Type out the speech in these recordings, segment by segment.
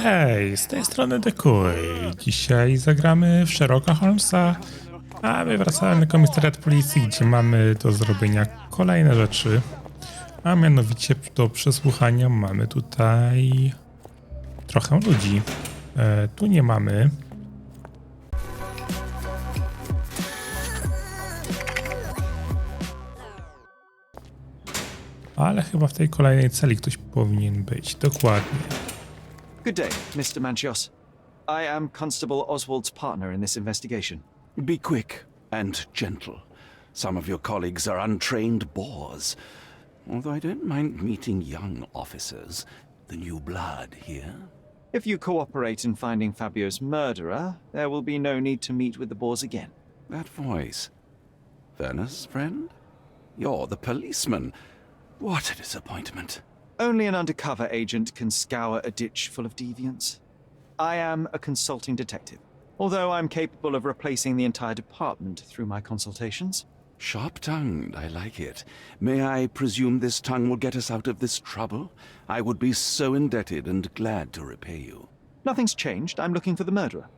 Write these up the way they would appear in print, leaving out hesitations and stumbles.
Hej, z tej strony Dekuj. Dzisiaj zagramy w Sherlocka Holmesa, a my wracamy na komisariat policji, gdzie mamy do zrobienia kolejne rzeczy. A mianowicie do przesłuchania mamy tutaj trochę ludzi. Tu nie mamy. Ale chyba w tej kolejnej celi ktoś powinien być. Dokładnie. Good day, Mr. Manchios. I am Constable Oswald's partner in this investigation. Be quick and gentle. Some of your colleagues are untrained bores. Although I don't mind meeting young officers, the new blood here. If you cooperate in finding Fabio's murderer, there will be no need to meet with the Boers again. That voice. Werner's friend? You're the policeman. What a disappointment. Only an undercover agent can scour a ditch full of deviants. I am a consulting detective, although I'm capable of replacing the entire department through my consultations. Sharp-tongued, I like it. May I presume this tongue will get us out of this trouble? I would be so indebted and glad to repay you. Nothing's changed. I'm looking for the murderer.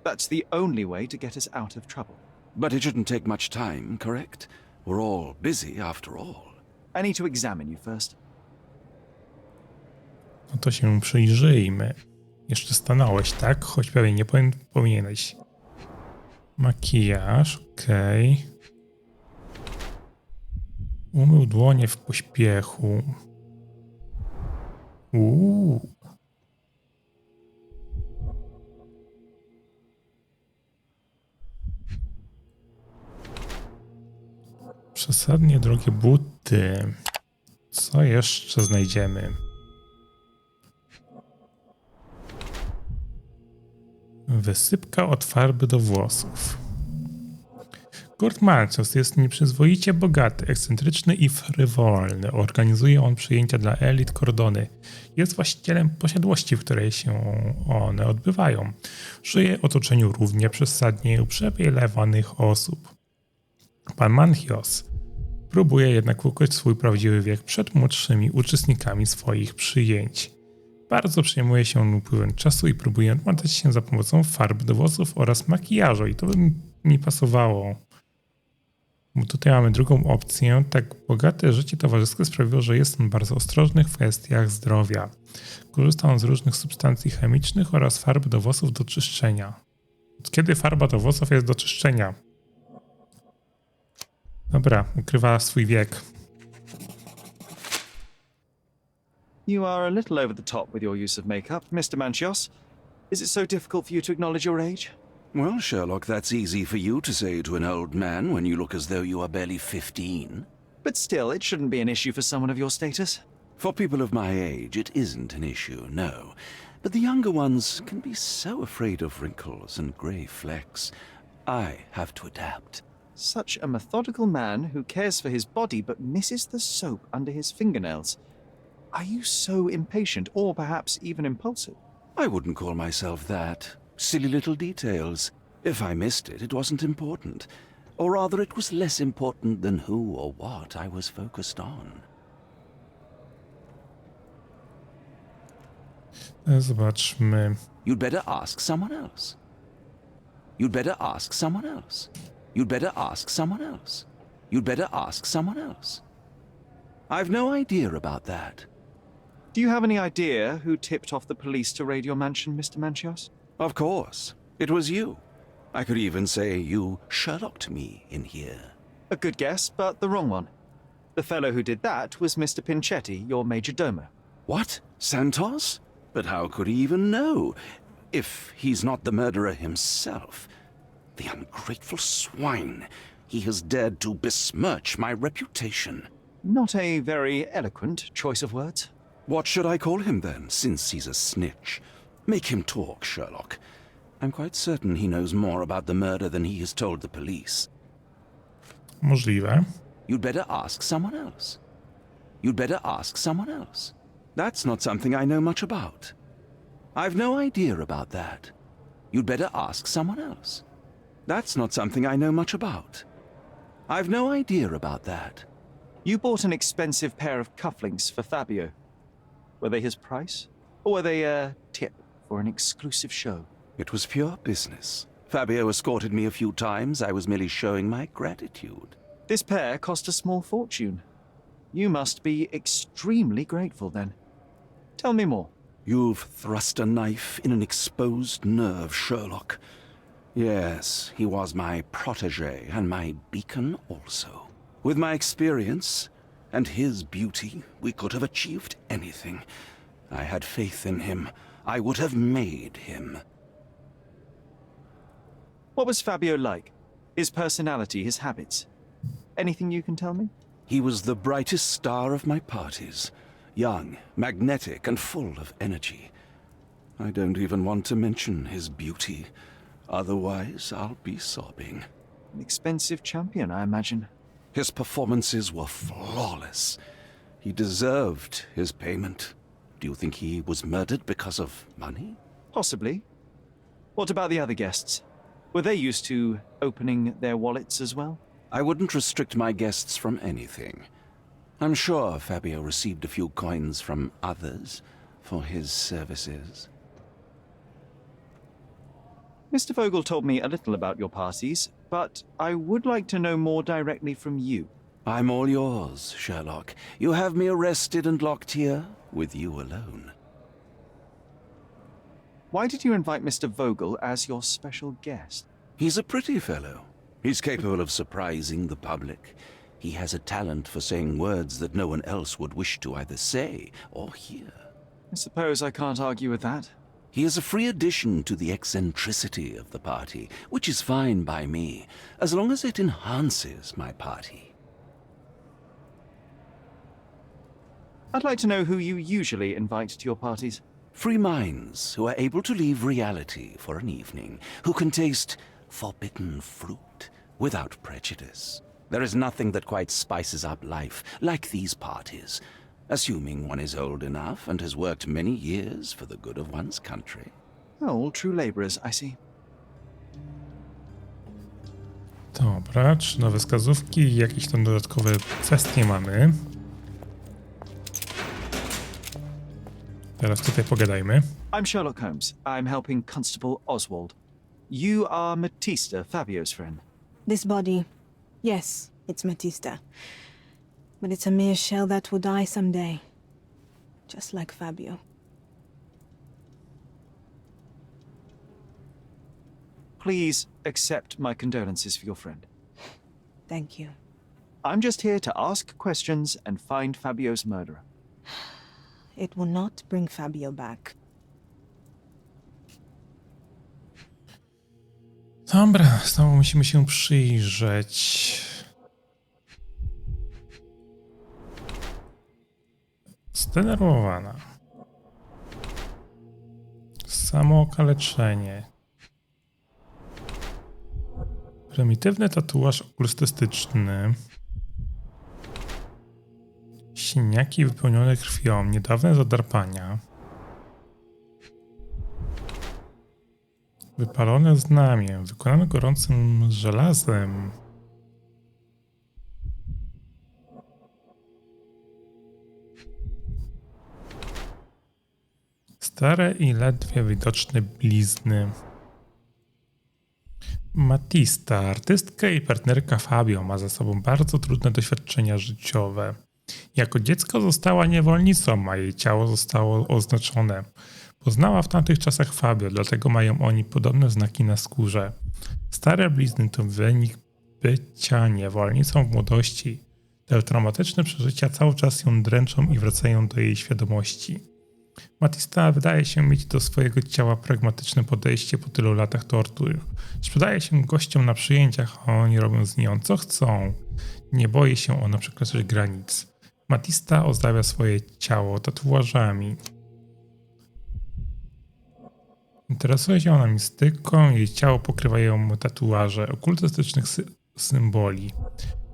That's the only way to get us out of trouble. But it shouldn't take much time, correct? We're all busy after all. I need to examine you first. No to się przyjrzyjmy. Jeszcze stanąłeś, tak? Choć pewnie nie powinieneś. Makijaż, okej. Umył dłonie w pośpiechu. Przesadnie drogie buty. Co jeszcze znajdziemy? Wysypka od farby do włosów. Kurt Manchios jest nieprzyzwoicie bogaty, ekscentryczny i frywolny. Organizuje on przyjęcia dla elit Kordony. Jest właścicielem posiadłości, w której się one odbywają. Żyje w otoczeniu równie przesadnie uprzywilejowanych osób. Pan Manchios próbuje jednak ukryć swój prawdziwy wiek przed młodszymi uczestnikami swoich przyjęć. Bardzo przejmuje się upływem czasu i próbuje odmładzać się za pomocą farby do włosów oraz makijażu. I to by mi pasowało. Bo tutaj mamy drugą opcję. Tak bogate życie towarzyskie sprawiło, że jest on bardzo ostrożny w kwestiach zdrowia. Korzysta on z różnych substancji chemicznych oraz farby do włosów do czyszczenia. Od kiedy farba do włosów jest do czyszczenia? Dobra, ukrywa swój wiek. You are a little over the top with your use of makeup, Mr. Manchios. Is it so difficult for you to acknowledge your age? Well, Sherlock, that's easy for you to say to an old man when you look as though you are barely 15. But still, it shouldn't be an issue for someone of your status. For people of my age, it isn't an issue, no. But the younger ones can be so afraid of wrinkles and grey flecks. I have to adapt. Such a methodical man who cares for his body but misses the soap under his fingernails. Are you so impatient, or perhaps even impulsive? I wouldn't call myself that. Silly little details. If I missed it, it wasn't important. Or rather, it was less important than who or what I was focused on. Zobaczmy. You'd better ask someone else. You'd better ask someone else. You'd better ask someone else. You'd better ask someone else. I've no idea about that. Do you have any idea who tipped off the police to raid your mansion, Mr. Manchios? Of course. It was you. I could even say you Sherlocked me in here. A good guess, but the wrong one. The fellow who did that was Mr. Pinchetti, your major domo. What? Santos? But how could he even know? If he's not the murderer himself. The ungrateful swine. He has dared to besmirch my reputation. Not a very eloquent choice of words. What should I call him then, since he's a snitch? Make him talk, Sherlock. I'm quite certain he knows more about the murder than he has told the police. Możliwe. You'd better ask someone else. You'd better ask someone else. That's not something I know much about. I've no idea about that. You'd better ask someone else. That's not something I know much about. I've no idea about that. You bought an expensive pair of cufflinks for Fabio. Were they his price? Or were they a tip for an exclusive show. It was pure business. Fabio escorted me a few times. I was merely showing my gratitude. This pair cost a small fortune. You must be extremely grateful then. Tell me more. You've thrust a knife in an exposed nerve, Sherlock. Yes, he was my protege and my beacon also. With my experience and his beauty, we could have achieved anything. I had faith in him. I would have made him. What was Fabio like? His personality, his habits? Anything you can tell me? He was the brightest star of my parties. Young, magnetic, and full of energy. I don't even want to mention his beauty. Otherwise, I'll be sobbing. An expensive champion, I imagine. His performances were flawless. He deserved his payment. Do you think he was murdered because of money? Possibly. What about the other guests? Were they used to opening their wallets as well? I wouldn't restrict my guests from anything. I'm sure Fabio received a few coins from others for his services. Mr. Vogel told me a little about your parties, but I would like to know more directly from you. I'm all yours, Sherlock. You have me arrested and locked here with you alone. Why did you invite Mr. Vogel as your special guest? He's a pretty fellow. He's capable of surprising the public. He has a talent for saying words that no one else would wish to either say or hear. I suppose I can't argue with that. He is a free addition to the eccentricity of the party, which is fine by me, as long as it enhances my party. I'd like to know who you usually invite to your parties. Free minds who are able to leave reality for an evening, who can taste forbidden fruit without prejudice. There is nothing that quite spices up life like these parties, assuming one is old enough and has worked many years for the good of one's country. Oh, all true laborers, I see. Dobra, 3 nowe wskazówki i jakieś tam dodatkowe kwestie mamy. Teraz tutaj pogadajmy. I'm Sherlock Holmes. I'm helping Constable Oswald. You are Matista, Fabio's friend. This body, yes, it's Matista. But it's a mere shell that will die someday. Just like Fabio. Please accept my condolences for your friend. Thank you. I'm just here to ask questions and find Fabio's murderer. It will not bring Fabio back. Dobra, znowu musimy się przyjrzeć. Zdenerwowana. Samookaleczenie. Prymitywny tatuaż okultystyczny. Siniaki wypełnione krwią. Niedawne zadrapania. Wypalone znamie. Wykonane gorącym żelazem. Stare i ledwie widoczne blizny. Matista, artystka i partnerka Fabio, ma za sobą bardzo trudne doświadczenia życiowe. Jako dziecko została niewolnicą, a jej ciało zostało oznaczone. Poznała w tamtych czasach Fabio, dlatego mają oni podobne znaki na skórze. Stare blizny to wynik bycia niewolnicą w młodości. Te traumatyczne przeżycia cały czas ją dręczą i wracają do jej świadomości. Matista wydaje się mieć do swojego ciała pragmatyczne podejście po tylu latach tortur. Sprzedaje się gościom na przyjęciach, a oni robią z nią co chcą. Nie boi się ona przekraczać granic. Matista ozdabia swoje ciało tatuażami. Interesuje się ona mistyką, jej ciało pokrywają tatuaże okultystycznych symboli.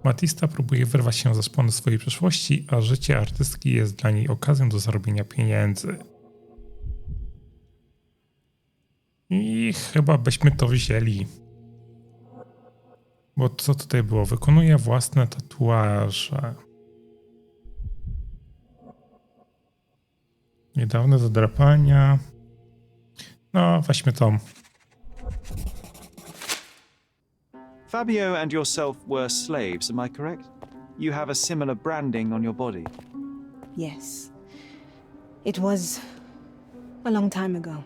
Matista próbuje wyrwać się ze szpony swojej przeszłości, a życie artystki jest dla niej okazją do zarobienia pieniędzy. I chyba byśmy to wzięli. Bo co tutaj było? Wykonuje własne tatuaże. Niedawne zadrapania. No, weźmy tą. Fabio and yourself were slaves, am I correct? You have a similar branding on your body. Yes. It was a long time ago.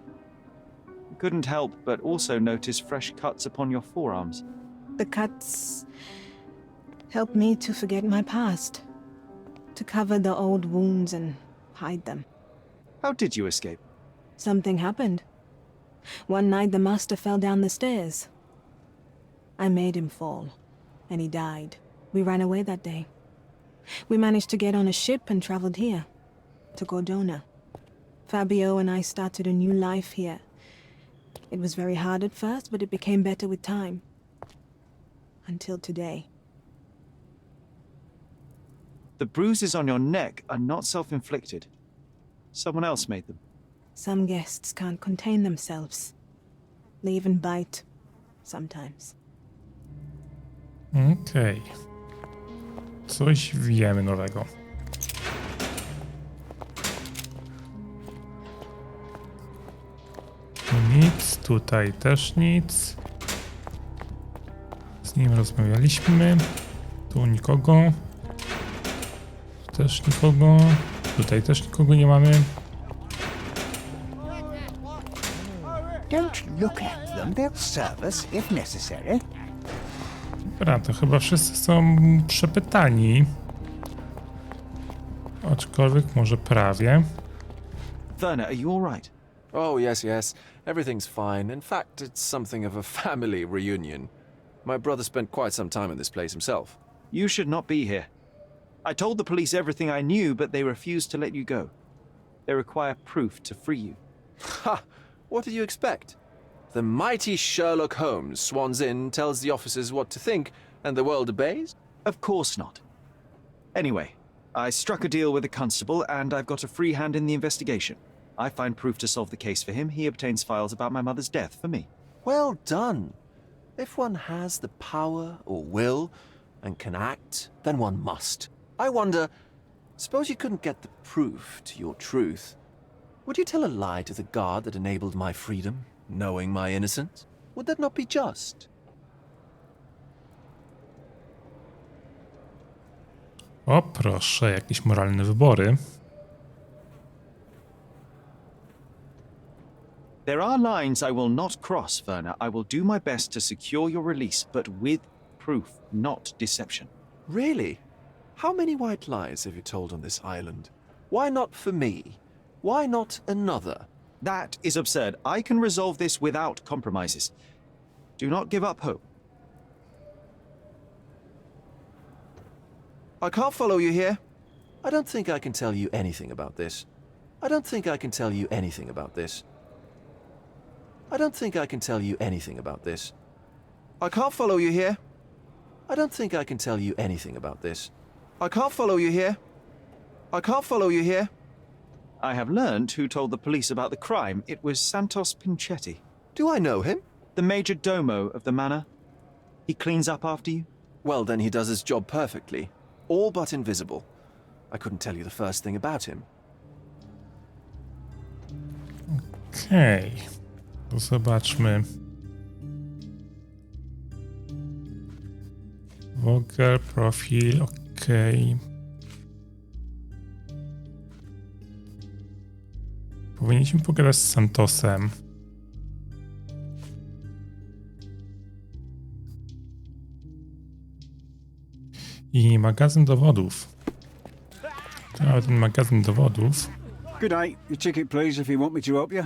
Couldn't help but also notice fresh cuts upon your forearms. The cuts helped me to forget my past, to cover the old wounds and hide them. How did you escape? Something happened. One night the master fell down the stairs. I made him fall, and he died. We ran away that day. We managed to get on a ship and traveled here, to Gordona. Fabio and I started a new life here. It was very hard at first, but it became better with time. Until today. The bruises on your neck are not self-inflicted. Someone else made them. Some guests can't contain themselves. They even bite, sometimes. Okej. Coś wiemy nowego. Tu nic, tutaj też nic. Z nim rozmawialiśmy. Tu nikogo. Tu też nikogo. Tutaj też nikogo nie mamy. Don't look at them. They'll serve us if necessary. Dobra, to chyba wszyscy są przepytani. Aczkolwiek może prawie. Werner, are you all right? Oh, yes. Everything's fine. In fact, it's something of a family reunion. My brother spent quite some time in this place himself. You should not be here. I told the police everything I knew, but they refused to let you go. They require proof to free you. Ha! What did you expect? The mighty Sherlock Holmes swans in, tells the officers what to think, and the world obeys? Of course not. Anyway, I struck a deal with the constable, and I've got a free hand in the investigation. I find proof to solve the case for him. He obtains files about my mother's death for me. Well done. If one has the power or will and can act, then one must. I wonder, suppose you couldn't get the proof to your truth. Would you tell a lie to the guard that enabled my freedom, knowing my innocence? Would that not be just? O proszę, jakieś moralne wybory. There are lines I will not cross, Werner. I will do my best to secure your release, but with proof, not deception. Really? How many white lies have you told on this island? Why not for me? Why not another? That is absurd. I can resolve this without compromises. Do not give up hope. I can't follow you here. I don't think I can tell you anything about this. I don't think I can tell you anything about this. I don't think I can tell you anything about this. I can't follow you here. I don't think I can tell you anything about this. I can't follow you here. I can't follow you here. I have learned who told the police about the crime. It was Santos Pinchetti, Do I know him? the major domo of the manor. He cleans up after you. Well, then he does his job perfectly. All but invisible. I couldn't tell you the first thing about him. Okej. To zobaczmy. Vogel, profil, okej. Powinniśmy pogadać z Santosem. I magazyn dowodów. To ten magazyn dowodów. Good day. Your ticket, please, if you want me to help you.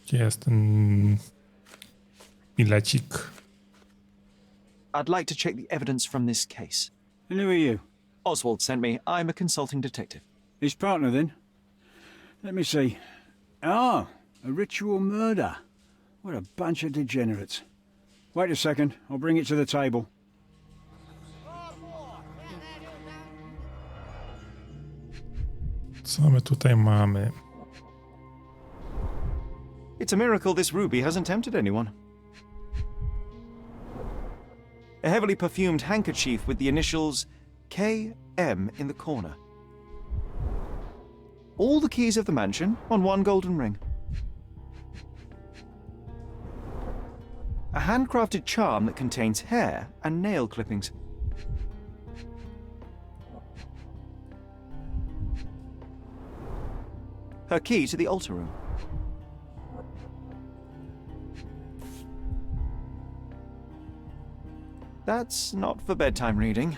Gdzie jest ten bilecik? I'd like to check the evidence from this case. And who are you? Oswald sent me. I'm a consulting detective. His partner, then? Let me see. Ah, a ritual murder. What a bunch of degenerates. Wait a second. I'll bring it to the table. Co my tutaj mamy? It's a miracle this ruby hasn't tempted anyone. A heavily perfumed handkerchief with the initials KM in the corner. All the keys of the mansion on one golden ring. A handcrafted charm that contains hair and nail clippings. Her key to the altar room. That's not for bedtime reading.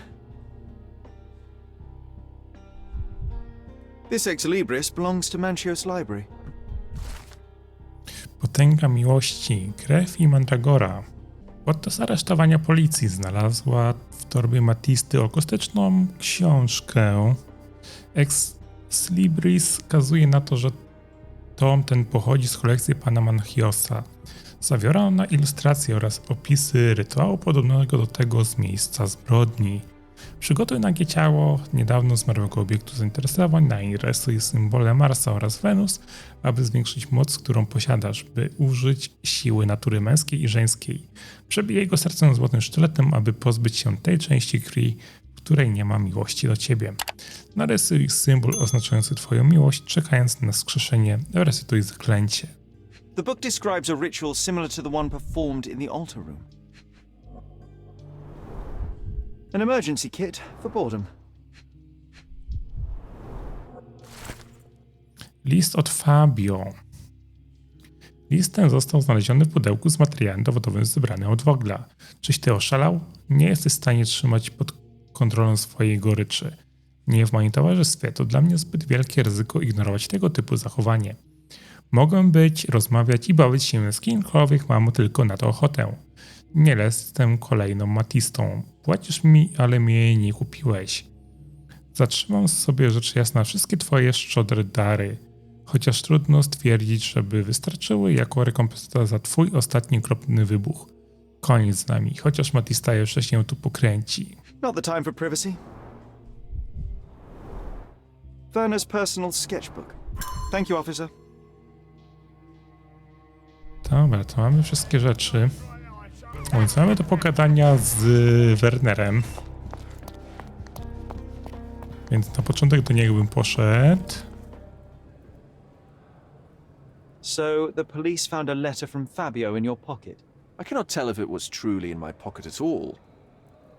This ex libris belongs to Mancios Library. Potęga miłości, krew i mandragora. Podczas aresztowania policji znalazła w torbie Matisty akustyczną książkę. Ex libris wskazuje na to, że tom ten pochodzi z kolekcji pana Manchiosa. Zawiera ona ilustracje oraz opisy rytuału podobnego do tego z miejsca zbrodni. Przygotuj nagie ciało niedawno zmarłego obiektu zainteresowań, narysuj symbole Marsa oraz Wenus, aby zwiększyć moc, którą posiadasz, by użyć siły natury męskiej i żeńskiej. Przebij jego serce złotym sztyletem, aby pozbyć się tej części krwi, w której nie ma miłości do ciebie. Narysuj symbol oznaczający twoją miłość, czekając na wskrzeszenie, recytuj zaklęcie. The book describes a ritual similar to the one performed in the altar room. An emergency kit for boredom. List od Fabio. List ten został znaleziony w pudełku z materiałem dowodowym zebranym od Wogla. Czyś ty oszalał? Nie jesteś w stanie trzymać pod kontrolą swojej goryczy. Nie w moim towarzystwie, to dla mnie zbyt wielkie ryzyko ignorować tego typu zachowanie. Mogę rozmawiać i bawić się z kimkolwiek, mam tylko na to ochotę. Nie jestem kolejną Matistą. Płacisz mi, ale mnie jej nie kupiłeś. Zatrzymam sobie rzecz jasna wszystkie twoje szczodre dary, chociaż trudno stwierdzić, żeby wystarczyły jako rekompensata za twój ostatni okropny wybuch. Koniec z nami, chociaż Matista jeszcze się tu pokręci. Not the time for privacy. Werner's personal sketchbook. Thank you, officer. Dobra, to mamy wszystkie rzeczy. Więc mamy do pogadania z Wernerem. Więc na początek do niego bym poszedł. So, the police found a letter from Fabio in your pocket. I cannot tell if it was truly in my pocket at all.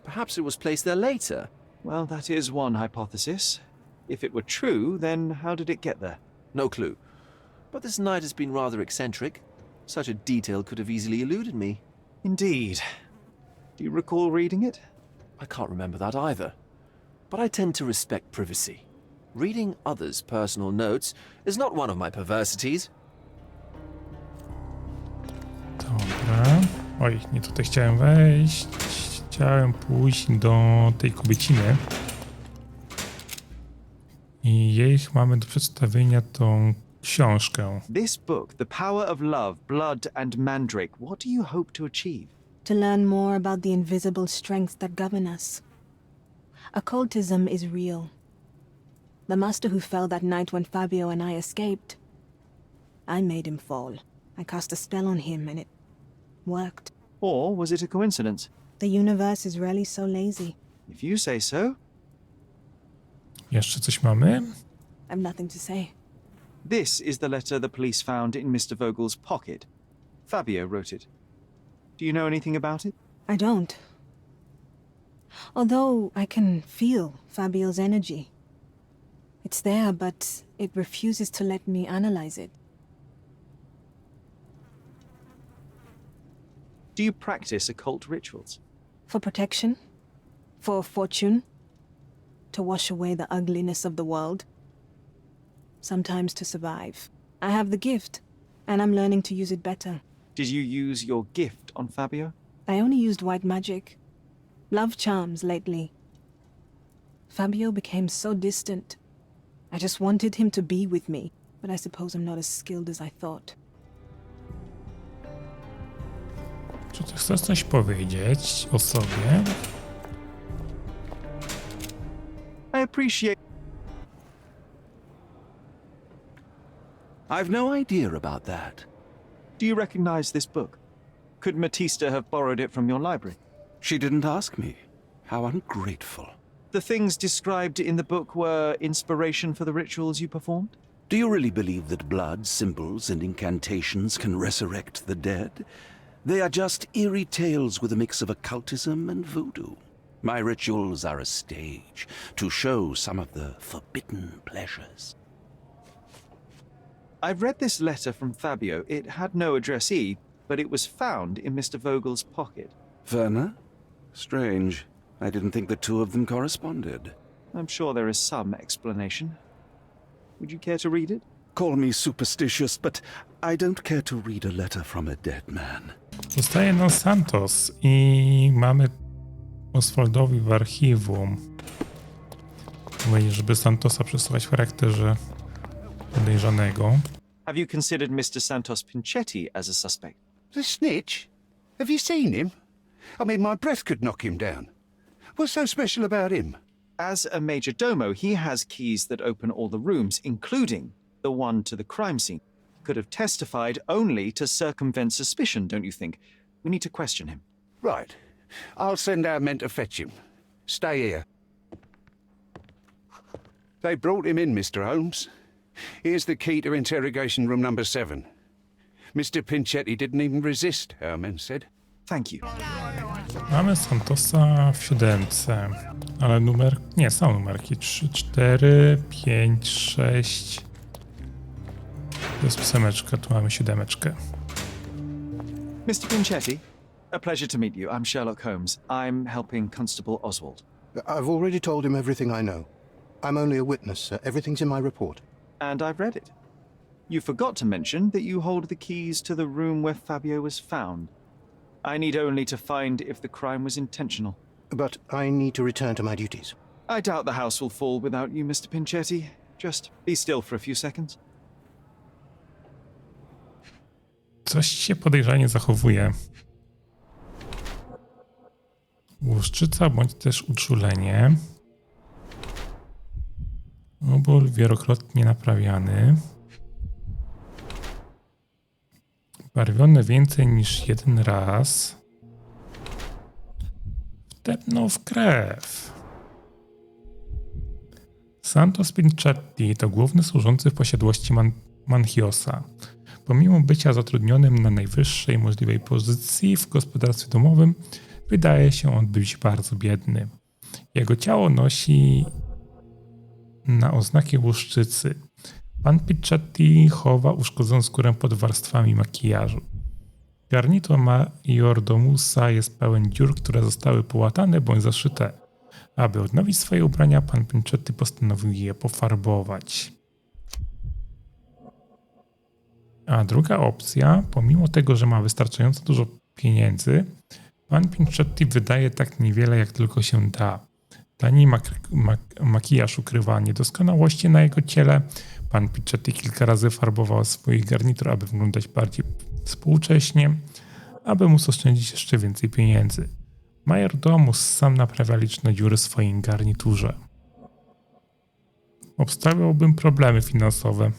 Perhaps it was placed there later. Well, that is one hypothesis. If it were true, then how did it get there? No clue. But this night has been rather eccentric. Such a detail could have easily eluded me. Indeed. Do you recall reading it? I can't remember that either. But I tend to respect privacy. Reading others' personal notes is not one of my perversities. Dobra. Oj, nie tutaj chciałem wejść. Chciałem pójść do tej kobieciny. I jej mamy do przedstawienia tą książkę. This book, The Power of Love, Blood and Mandrake, what do you hope to achieve? To learn more about the invisible strengths that govern us. Occultism is real. The master who fell that night when Fabio and I escaped, I made him fall. I cast a spell on him and it worked. Or was it a coincidence? The universe is rarely so lazy. If you say so. Jeszcze coś mamy? I've nothing to say. This is the letter the police found in Mr. Vogel's pocket. Fabio wrote it. Do you know anything about it? I don't. Although I can feel Fabio's energy. It's there, but it refuses to let me analyze it. Do you practice occult rituals? For protection? For fortune? To wash away the ugliness of the world? Sometimes to survive. I have the gift, and I'm learning to use it better. Did you use your gift on Fabio? I only used white magic. Love charms lately. Fabio became so distant. I just wanted him to be with me, but I suppose I'm not as skilled as I thought. Czy ty chcesz coś powiedzieć o sobie? I appreciate. I've no idea about that. Do you recognize this book? Could Matista have borrowed it from your library? She didn't ask me. How ungrateful. The things described in the book were inspiration for the rituals you performed? Do you really believe that blood, symbols, and incantations can resurrect the dead? They are just eerie tales with a mix of occultism and voodoo. My rituals are a stage to show some of the forbidden pleasures. I've read this letter from Fabio. It had no addressee, but it was found in Mr. Vogel's pocket. Werner? Strange. I didn't think the two of them corresponded. I'm sure there is some explanation. Would you care to read it? Call me superstitious, but I don't care to read a letter from a dead man. Zostaje nam Santos i mamy Oswaldowi w archiwum. Żeby Santosa przesuwać w charakterze podejrzanego. Have you considered Mr. Santos Pinchetti as a suspect? The snitch? Have you seen him? I mean, my breath could knock him down. What's so special about him? As a major domo, he has keys that open all the rooms, including the one to the crime scene. Could have testified only to circumvent suspicion, don't you think? We need to question him. Right. I'll send our men to fetch him. Stay here. They brought him in, Mr. Holmes. Here's the key to interrogation room number 7. Mr. Pinchetti didn't even resist, our men said. Thank you. Mamy Santosa w 7, ale nie, są numerki 3, 4, 5, 6. To jest 8, tu mamy 7. Mr. Pinchetti, a pleasure to meet you. I'm Sherlock Holmes. I'm helping Constable Oswald. I've already told him everything I know. I'm only a witness, sir. Everything's in my report. And I've read it. You forgot to mention that you hold the keys to the room where Fabio was found. I need only to find if the crime was intentional. But I need to return to my duties. I doubt the house will fall without you, Mr. Pinchetti. Just be still for a few seconds. Coś się podejrzanie zachowuje. Łuszczyca bądź też uczulenie. Ból wielokrotnie naprawiany. Barwione więcej niż jeden raz. Wtepnął w krew. Santos Pinchetti to główny służący w posiadłości Manchiosa. Pomimo bycia zatrudnionym na najwyższej możliwej pozycji w gospodarstwie domowym, wydaje się on być bardzo biedny. Jego ciało nosi na oznaki łuszczycy. Pan Pinchetti chowa uszkodzoną skórę pod warstwami makijażu. Garnitur majordomusa jest pełen dziur, które zostały połatane bądź zaszyte. Aby odnowić swoje ubrania, pan Pinchetti postanowił je pofarbować. A druga opcja, pomimo tego, że ma wystarczająco dużo pieniędzy, pan Pinchetti wydaje tak niewiele, jak tylko się da. Tani makijaż ukrywa niedoskonałości na jego ciele. Pan Pinchetti kilka razy farbował swój garnitur, aby wyglądać bardziej współcześnie, aby móc oszczędzić jeszcze więcej pieniędzy. Majordomus sam naprawia liczne dziury w swoim garniturze. Obstawiałbym problemy finansowe.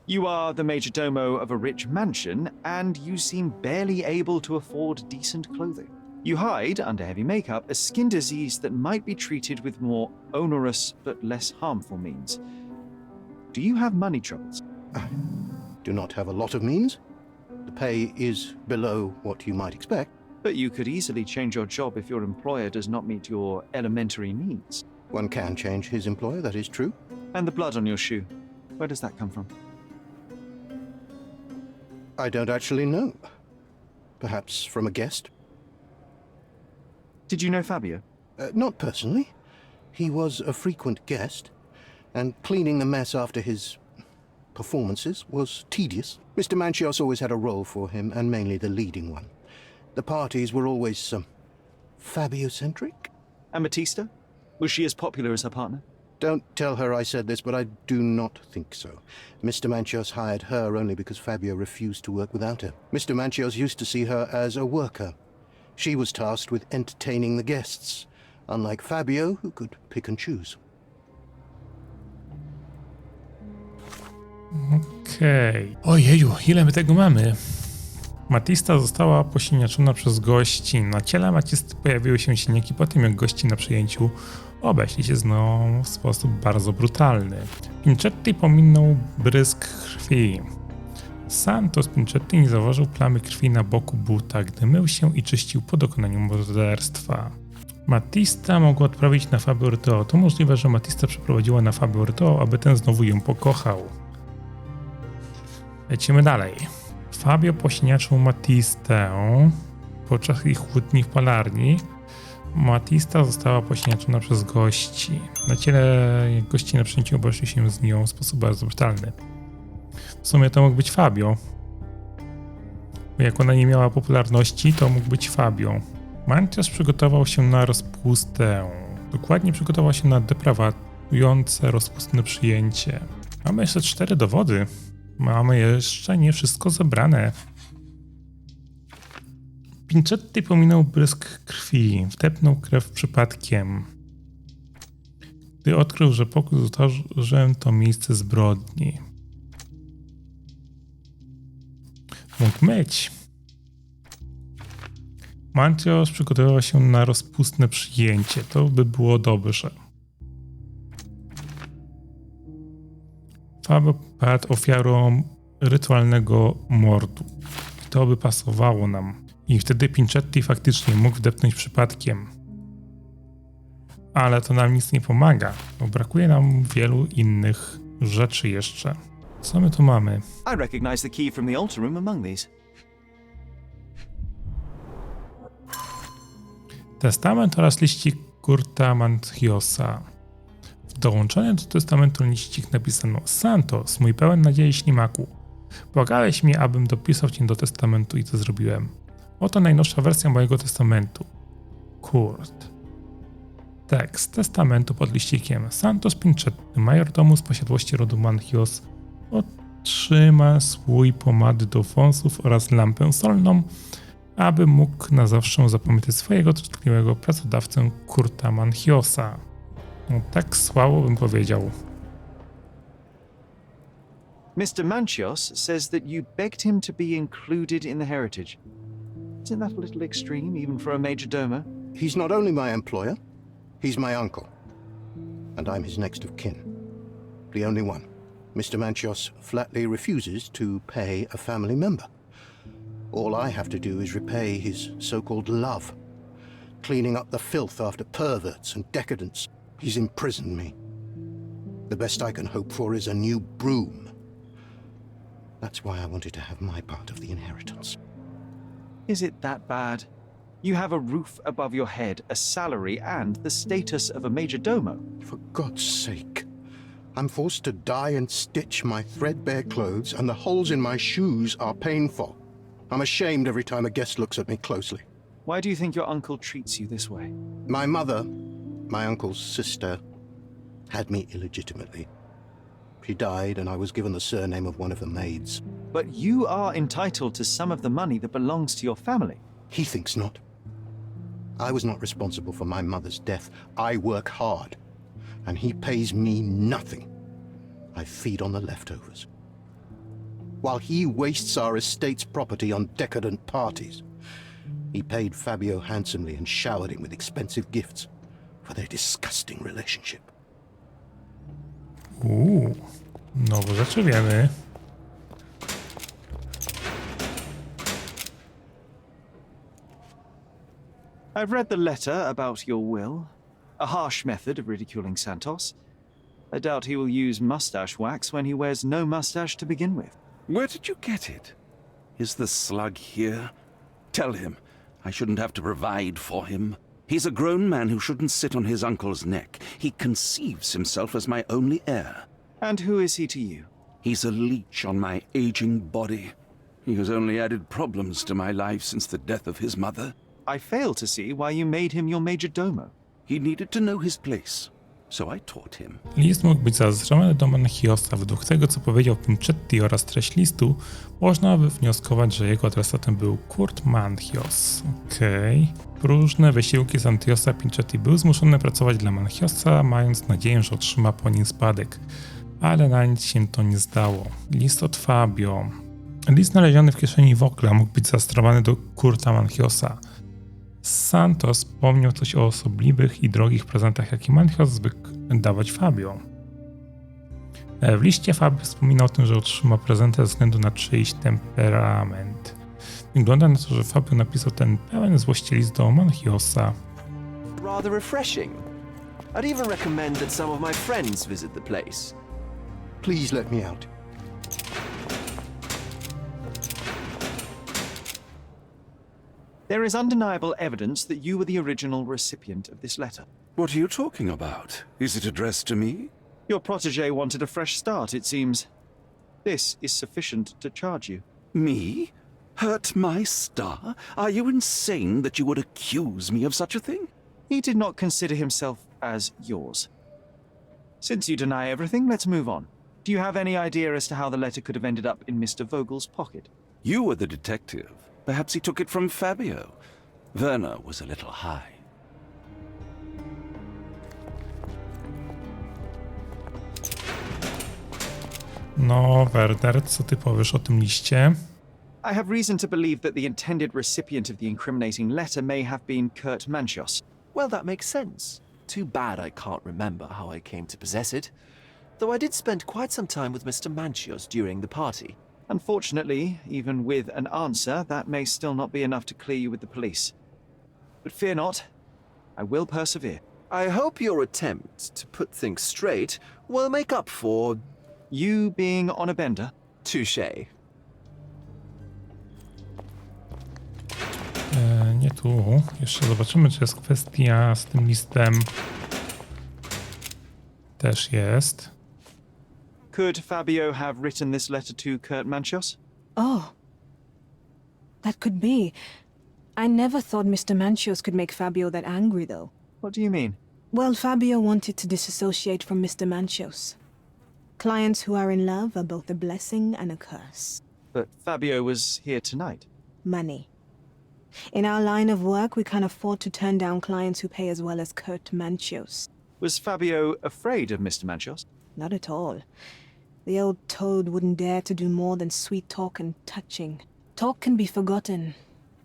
You are the major domo of a rich mansion, and you seem barely able to afford decent clothing. You hide, under heavy makeup, a skin disease that might be treated with more onerous but less harmful means. Do you have money troubles? I do not have a lot of means. The pay is below what you might expect. But you could easily change your job if your employer does not meet your elementary needs. One can change his employer, that is true. And the blood on your shoe, where does that come from? I don't actually know. Perhaps from a guest? Did you know Fabio? Not personally. He was a frequent guest, and cleaning the mess after his performances was tedious. Mr. Manchios always had a role for him, and mainly the leading one. The parties were always Fabio-centric. And Batista? Was she as popular as her partner? Don't tell her I said this, but I do not think so. Mr. Manchios hired her only because Fabio refused to work without her. Mr. Manchios used to see her as a worker. She was tasked with entertaining the guests, unlike Fabio, who could pick and choose. Okej. Ojeju, ile my tego mamy? Matista została posiniaczona przez gości. Na ciele Matisty pojawiły się siniaki po tym, jak gości na przyjęciu Obeszli się z nią w sposób bardzo brutalny. Pinchetti pominął brysk krwi. Santos Pinchetti nie zauważył plamy krwi na boku buta, gdy mył się i czyścił po dokonaniu morderstwa. Matista mogła odprawić na Fabio Orteo. To możliwe, że Matista przeprowadziła na Fabio Orteo, aby ten znowu ją pokochał. Lecimy dalej. Fabio pośniaczył Matistę podczas ich kłótni w palarni. Matista została pośniaczona przez gości. Na ciele gości na przyjęciu obeszli się z nią w sposób bardzo brutalny. W sumie to mógł być Fabio. Bo jak ona nie miała popularności, to mógł być Fabio. Mantios przygotował się na rozpustę. Dokładnie przygotował się na deprawujące rozpustne przyjęcie. Mamy jeszcze 4 dowody. Mamy jeszcze nie wszystko zebrane. Pinchetti pominął brysk krwi. Wtepnął krew przypadkiem. Gdy odkrył, że pokój z ołtarzem to miejsce zbrodni. Mógł myć. Mantios przygotowywał się na rozpustne przyjęcie. To by było dobrze. Fabio padł ofiarą rytualnego mordu. To by pasowało nam. I wtedy Pinchetti faktycznie mógł wdepnąć przypadkiem. Ale to nam nic nie pomaga, bo brakuje nam wielu innych rzeczy jeszcze. Co my tu mamy? I recognize the key from the altar room among these. Testament oraz liścik Kurta Mantiosa. W dołączonym do testamentu liścik napisano: Santos, mój pełen nadziei ślimaku. Błagałeś mnie, abym dopisał cię do testamentu i to zrobiłem. Oto najnowsza wersja mojego testamentu. Kurt. Tekst testamentu pod liścikiem. Santos Pinchetti, majordomus z posiadłości rodu Mantios, otrzyma słój pomady do wąsów oraz lampę solną, aby mógł na zawsze zapamiętać swojego troskliwego pracodawcę Kurta Mantiosa. No, tak słabo bym powiedział. Mr. Manchios says that you begged him to be included in the heritage. Isn't that a little extreme, even for a majordomo? He's not only my employer, he's my uncle. And I'm his next of kin. The only one. Mr. Manchios flatly refuses to pay a family member. All I have to do is repay his so-called love, cleaning up the filth after perverts and decadents. He's imprisoned me. The best I can hope for is a new broom. That's why I wanted to have my part of the inheritance. Is it that bad? You have a roof above your head, a salary, and the status of a majordomo. For God's sake. I'm forced to dye and stitch my threadbare clothes, and the holes in my shoes are painful. I'm ashamed every time a guest looks at me closely. Why do you think your uncle treats you this way? My mother, my uncle's sister, had me illegitimately. She died, and I was given the surname of one of the maids. But you are entitled to some of the money that belongs to your family. He thinks not. I was not responsible for my mother's death. I work hard, and he pays me nothing. I feed on the leftovers. While he wastes our estate's property on decadent parties, he paid Fabio handsomely and showered him with expensive gifts for their disgusting relationship. Nowe rzeczy wiemy. I've read the letter about your will. A harsh method of ridiculing Santos. I doubt he will use mustache wax when he wears no mustache to begin with. Where did you get it? Is the slug here? Tell him I shouldn't have to provide for him. He's a grown man who shouldn't sit on his uncle's neck. He conceives himself as my only heir. And who is he to you? He's a leech on my aging body. He has only added problems to my life since the death of his mother. I fail to see why you made him your majordomo. He needed to know his place, so I taught him. List mógł być zaadresowany do Manchiosa. Według tego, co powiedział Pinchetti oraz treść listu, można wywnioskować, że jego adresatem był Kurt Manchios. Okej. Próżne wysiłki Santiosa Pinchetti był zmuszony pracować dla Manchiosa, mając nadzieję, że otrzyma po nim spadek. Ale na nic się to nie zdało. List od Fabio. List znaleziony w kieszeni Wokla mógł być zastrowany do Kurta Manchiosa. Santos wspomniał coś o osobliwych i drogich prezentach, jakie Manchios zwykł dawać Fabio. W liście Fabio wspomina o tym, że otrzyma prezenty ze względu na czyjś temperament. Wygląda na to, że Fabio napisał ten pełen złości list do Manchiosa. Rather refreshing. I'd even recommend that some of my friends visit the place. Please let me out. There is undeniable evidence that you were the original recipient of this letter. What are you talking about? Is it addressed to me? Your protege wanted a fresh start, it seems. This is sufficient to charge you. Me? Hurt my star? Are you insane that you would accuse me of such a thing? He did not consider himself as yours. Since you deny everything, let's move on. Do you have any idea as to how the letter could have ended up in Mr. Vogel's pocket? You were the detective. Perhaps he took it from Fabio. Werner was a little high. No, Werner, co ty powiesz o tym liście? I have reason to believe that the intended recipient of the incriminating letter may have been Kurt Manchios. Well, that makes sense. Too bad I can't remember how I came to possess it. Though I did spend quite some time with Mr. Manchios during the party. Unfortunately, even with an answer, that may still not be enough to clear you with the police. But fear not, I will persevere. I hope your attempt to put things straight will make up for... You being on a bender? touché. Nie tu. Jeszcze zobaczymy, czy jest kwestia z tym listem. Też jest. Could Fabio have written this letter to Kurt Manchios? Oh. That could be. I never thought Mr. Manchios could make Fabio that angry, though. What do you mean? Well, Fabio wanted to disassociate from Mr. Manchios. Clients who are in love are both a blessing and a curse. But Fabio was here tonight. Money. In our line of work, we can't afford to turn down clients who pay as well as Kurt Manchios. Was Fabio afraid of Mr. Manchios? Not at all. The old toad wouldn't dare to do more than sweet talk and touching. Talk can be forgotten,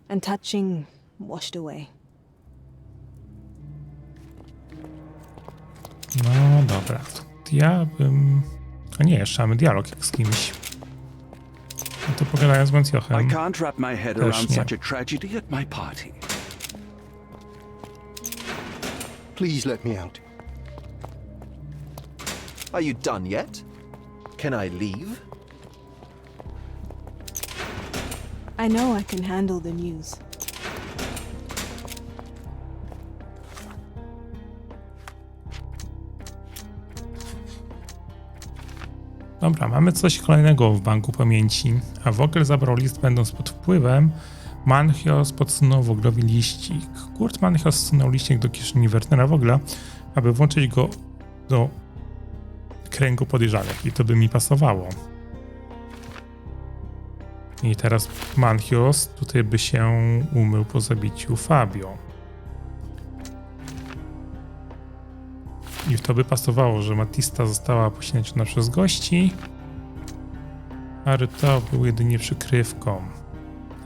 and touching washed away. No dobra. Ja bym... A nie, jeszcze mamy dialog jak z kimś. No to pogadając z I Manciochem. can't wrap my head Też around nie. such a tragedy at my party. Please let me out. Are you done yet? Can I leave? I know I can handle the news. Dobra, mamy coś kolejnego w banku pamięci, a Vogel zabrał list będąc pod wpływem. Manchios podsunął Voglowi liścik. Kurt Manchios zsunął liścik do kieszeni Wernera Vogla, aby włączyć go do kręgu podejrzanych i to by mi pasowało. I teraz Manchios tutaj by się umył po zabiciu Fabio. I w to by pasowało, że Matista została poświęcona przez gości, a rytuał był jedynie przykrywką.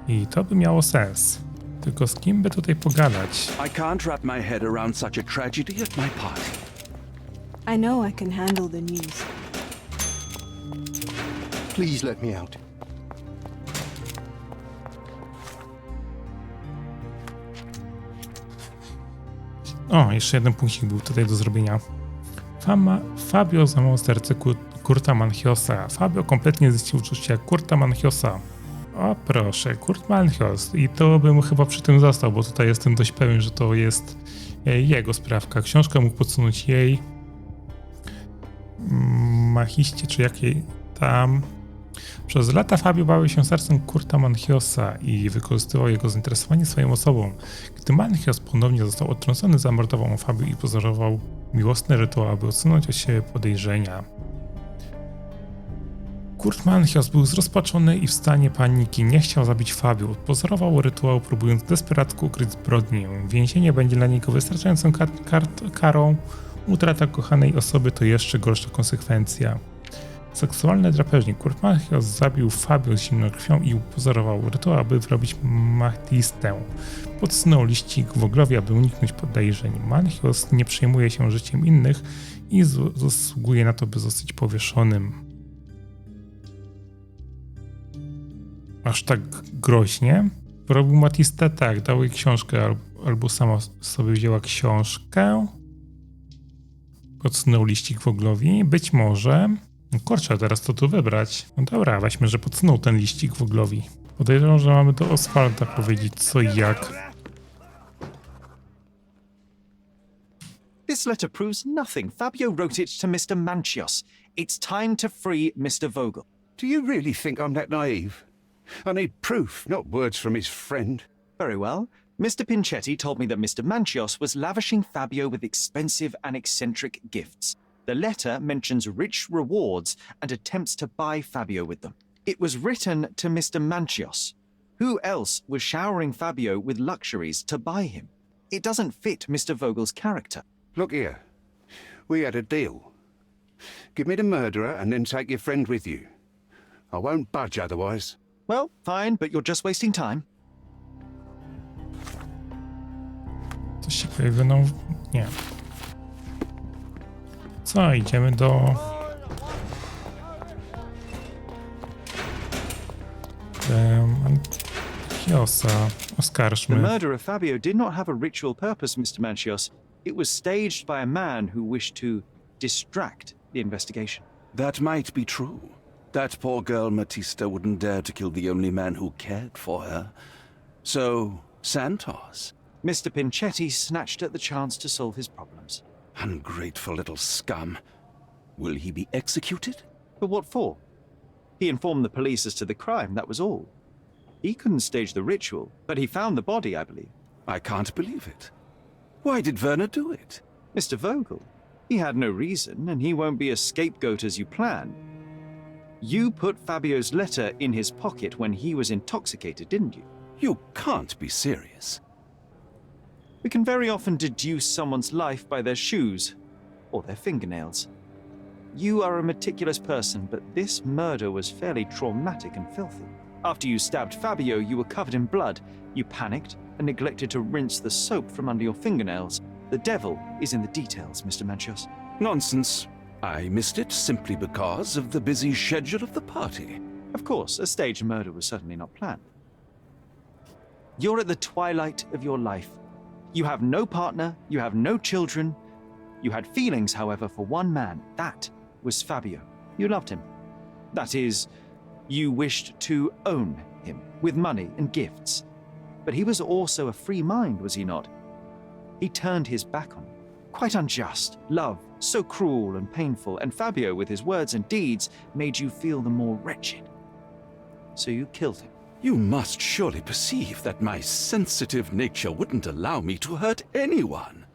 I to by miało sens. Tylko z kim by tutaj pogadać? I can't wrap my head around such a tragedy at my party. I know I can handle the news. Please let me out. O, jeszcze jeden punkcik był tutaj do zrobienia. Fabio złamał serce Kurta Manchiosa. Fabio kompletnie ziścił uczucia Kurta Manchiosa. O proszę, Kurt Manchios. I to bym chyba przy tym został, bo tutaj jestem dość pewien, że to jest jego sprawka. Książkę mógł podsunąć jej. Machiście, czy jakiej tam. Przez lata Fabio bawił się sercem Kurta Manchiosa i wykorzystywał jego zainteresowanie swoją osobą. Gdy Manchios ponownie został odtrącony, zamordował Fabio i pozorował miłosny rytuał, aby odsunąć od siebie podejrzenia. Kurt Manchios był zrozpaczony i w stanie paniki. Nie chciał zabić Fabio. Pozorował rytuał, próbując desperacko ukryć zbrodnię. Więzienie będzie dla niego wystarczającą karą. Utrata kochanej osoby to jeszcze gorsza konsekwencja. Seksualny drapieżnik. Kurt Manchios zabił Fabio z zimną krwią i upozorował rytuał, aby wyrobić Matistę. Podsunął liścik woglowi, aby uniknąć podejrzeń. Manchios nie przejmuje się życiem innych i zasługuje na to, by zostać powieszonym. Aż tak groźnie? Robił Matistę tak, dał jej książkę, albo sama sobie wzięła książkę. Podsunął liścik woglowi. Być może... No kurczę, teraz to tu wybrać. No dobra, weźmy, że podsunął ten liścik woglowi. Podejrzewam, że mamy do Oswalda powiedzieć co i jak. This letter proves nothing. Fabio wrote it to Mr. Manchios. It's time to free Mr. Vogel. Do you really think I'm that naive? I need proof, not words from his friend. Very well. Mr. Pinchetti told me that Mr. Manchios was lavishing Fabio with expensive and eccentric gifts. The letter mentions rich rewards and attempts to buy Fabio with them. It was written to Mr. Manchios. Who else was showering Fabio with luxuries to buy him? It doesn't fit Mr. Vogel's character. Look here. We had a deal. Give me the murderer and then take your friend with you. I won't budge otherwise. Well, fine, but you're just wasting time. Coś się pojawiło, no... Nie. Co, idziemy do... Manchiosa. The Oskarżmy. murder of Fabio did not have a ritual purpose, Mr. Manchios. It was staged by a man who wished to distract the investigation. That might be true. That poor girl Matista wouldn't dare to kill the only man who cared for her. So, Santos. Mr. Pinchetti snatched at the chance to solve his problems. Ungrateful little scum. Will he be executed? But what for? He informed the police as to the crime, that was all. He couldn't stage the ritual, but he found the body, I believe. I can't believe it. Why did Werner do it? Mr. Vogel. He had no reason, and he won't be a scapegoat as you planned. You put Fabio's letter in his pocket when he was intoxicated, didn't you? You can't be serious. We can very often deduce someone's life by their shoes or their fingernails. You are a meticulous person, but this murder was fairly traumatic and filthy. After you stabbed Fabio, you were covered in blood. You panicked and neglected to rinse the soap from under your fingernails. The devil is in the details, Mr. Manchios. Nonsense. I missed it simply because of the busy schedule of the party. Of course, a staged murder was certainly not planned. You're at the twilight of your life. You have no partner, you have no children. You had feelings, however, for one man. That was Fabio. You loved him. That is, you wished to own him with money and gifts. But he was also a free mind, was he not? He turned his back on you. Quite unjust. Love, so cruel and painful, and Fabio, with his words and deeds, made you feel the more wretched. So you killed him. You must surely perceive that my sensitive nature wouldn't allow me to hurt anyone.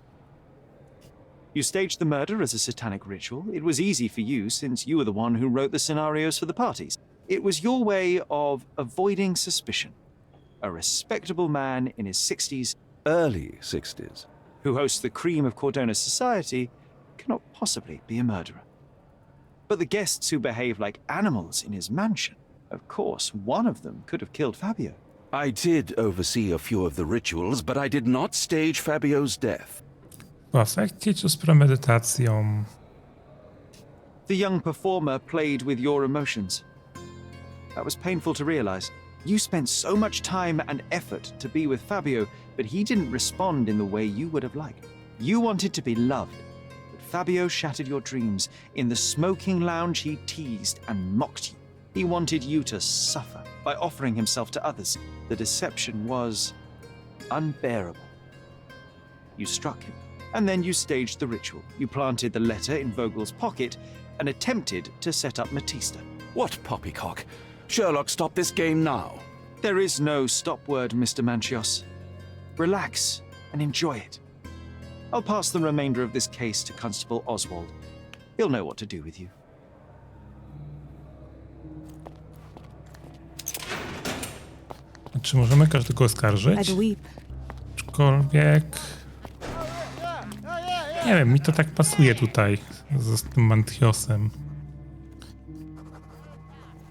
You staged the murder as a satanic ritual. It was easy for you, since you were the one who wrote the scenarios for the parties. It was your way of avoiding suspicion. A respectable man in his 60s, Early 60s. who hosts the cream of Cordona's society, cannot possibly be a murderer. But the guests who behave like animals in his mansion, of course, one of them could have killed Fabio. I did oversee a few of the rituals, but I did not stage Fabio's death. W afekcie czy z premedytacją? The young performer played with your emotions. That was painful to realize. You spent so much time and effort to be with Fabio, but he didn't respond in the way you would have liked. You wanted to be loved, but Fabio shattered your dreams. In the smoking lounge, he teased and mocked you. He wanted you to suffer by offering himself to others. The deception was unbearable. You struck him, and then you staged the ritual. You planted the letter in Vogel's pocket and attempted to set up Matista. What poppycock? Sherlock, stop this game now. There is no stop word, Mr. Manchios. Relax and enjoy it. I'll pass the remainder of this case to Constable Oswald. He'll know what to do with you. Czy możemy każdego oskarżyć? I'd weep. Aczkolwiek... Nie wiem, mi to tak pasuje tutaj z tym Manchiosem.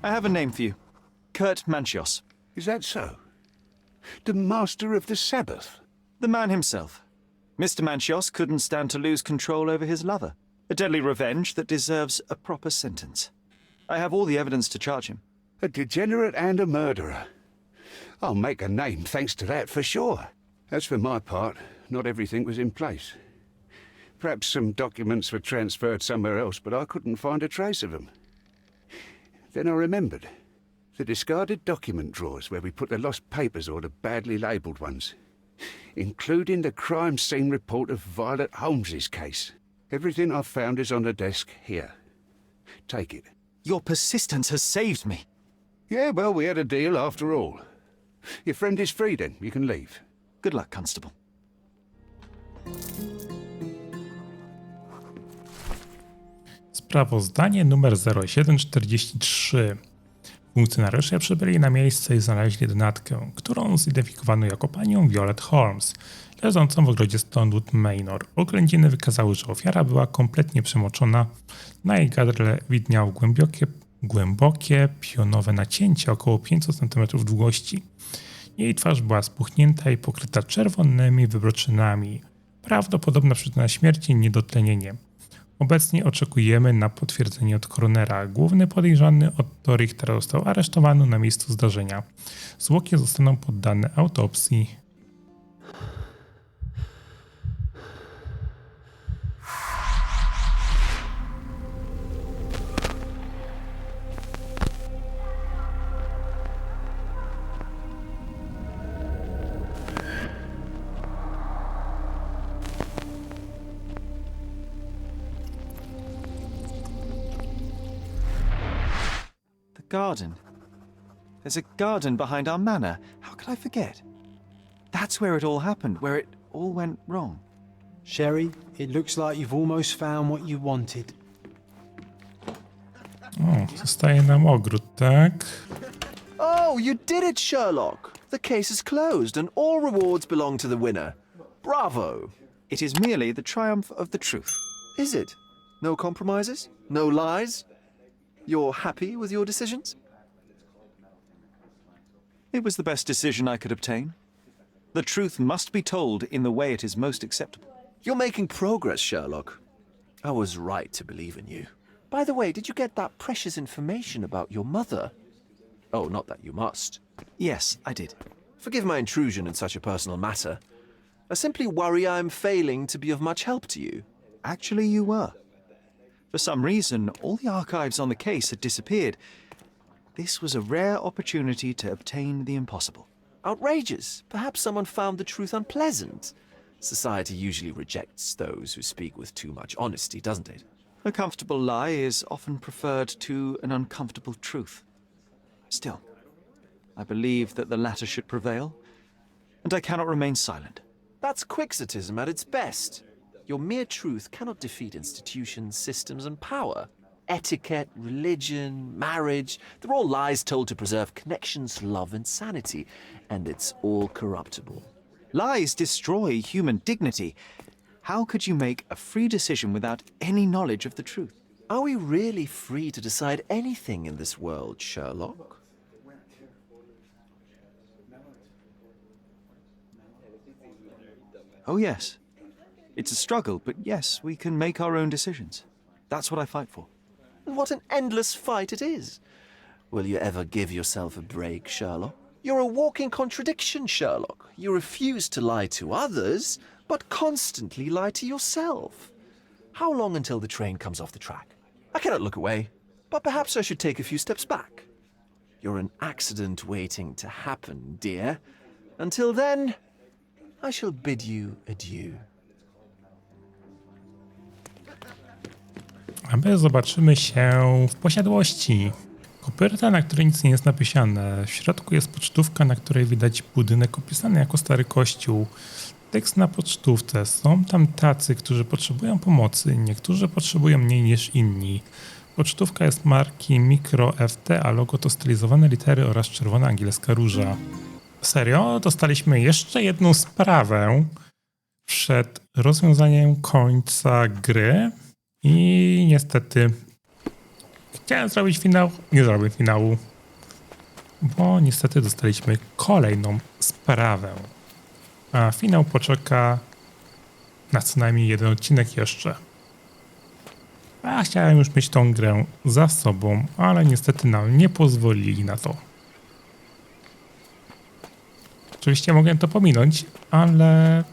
I have a name for you. Kurt Manchios. Is that so? The master of the Sabbath? The man himself. Mr. Manchios couldn't stand to lose control over his lover. A deadly revenge that deserves a proper sentence. I have all the evidence to charge him. A degenerate and a murderer. I'll make a name thanks to that for sure. As for my part, not everything was in place. Perhaps some documents were transferred somewhere else, but I couldn't find a trace of them. Then I remembered. The discarded document drawers where we put the lost papers or the badly labelled ones. Including the crime scene report of Violet Holmes's case. Everything I've found is on the desk here. Take it. Your persistence has saved me. Yeah, well, we had a deal after all. Your friend is free then. You can leave. Good luck, Constable. Sprawozdanie numer 0743. Funkcjonariusze przybyli na miejsce i znaleźli donatkę, którą zidentyfikowano jako panią Violet Holmes, leżącą w ogrodzie Stonewood Manor. Oględziny wykazały, że ofiara była kompletnie przemoczona. Na jej gardle widniało głębokie pionowe nacięcie około 5 cm długości. Jej twarz była spuchnięta i pokryta czerwonymi wybroczynami. Prawdopodobna przyczyna śmierci niedotlenienie. Obecnie oczekujemy na potwierdzenie od koronera. Główny podejrzany Otto Richter został aresztowany na miejscu zdarzenia. Zwłoki zostaną poddane autopsji. Garden. There's a garden behind our manor. How could I forget? That's where it all happened, where it all went wrong. Sherry, it looks like you've almost found what you wanted. O, zostaje nam ogród, tak? Oh, you did it, Sherlock! The case is closed and all rewards belong to the winner. Bravo! It is merely the triumph of the truth. Is it? No compromises? No lies? You're happy with your decisions? It was the best decision I could obtain. The truth must be told in the way it is most acceptable. You're making progress, Sherlock. I was right to believe in you. By the way, did you get that precious information about your mother? Oh, not that you must. Yes, I did. Forgive my intrusion in such a personal matter. I simply worry I'm failing to be of much help to you. Actually, you were. For some reason, all the archives on the case had disappeared. This was a rare opportunity to obtain the impossible. Outrageous. Perhaps someone found the truth unpleasant. Society usually rejects those who speak with too much honesty, doesn't it? A comfortable lie is often preferred to an uncomfortable truth. Still, I believe that the latter should prevail, and I cannot remain silent. That's quixotism at its best. Your mere truth cannot defeat institutions, systems, and power. Etiquette, religion, marriage, they're all lies told to preserve connections, love, and sanity. And it's all corruptible. Lies destroy human dignity. How could you make a free decision without any knowledge of the truth? Are we really free to decide anything in this world, Sherlock? Oh, yes. It's a struggle, but yes, we can make our own decisions. That's what I fight for. And what an endless fight it is. Will you ever give yourself a break, Sherlock? You're a walking contradiction, Sherlock. You refuse to lie to others, but constantly lie to yourself. How long until the train comes off the track? I cannot look away, but perhaps I should take a few steps back. You're an accident waiting to happen, dear. Until then, I shall bid you adieu. A my zobaczymy się w posiadłości. Koperta, na której nic nie jest napisane. W środku jest pocztówka, na której widać budynek opisany jako stary kościół. Tekst na pocztówce. Są tam tacy, którzy potrzebują pomocy. Niektórzy potrzebują mniej niż inni. Pocztówka jest marki Micro FT, a logo to stylizowane litery oraz czerwona angielska róża. Serio? Dostaliśmy jeszcze jedną sprawę przed rozwiązaniem końca gry. I niestety Chciałem zrobić finał, nie zrobię finału, bo niestety dostaliśmy kolejną sprawę. A finał poczeka na co najmniej jeden odcinek jeszcze. A chciałem już mieć tą grę za sobą, ale niestety nam nie pozwolili na to. Oczywiście mogłem to pominąć, ale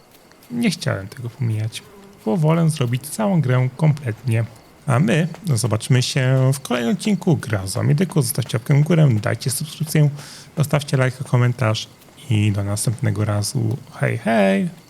nie chciałem tego pomijać, bo wolę zrobić całą grę kompletnie. A my zobaczymy się w kolejnym odcinku Gra za młodego. Zostawcie łapkę w górę, dajcie subskrypcję, zostawcie lajka, komentarz i do następnego razu. Hej, hej!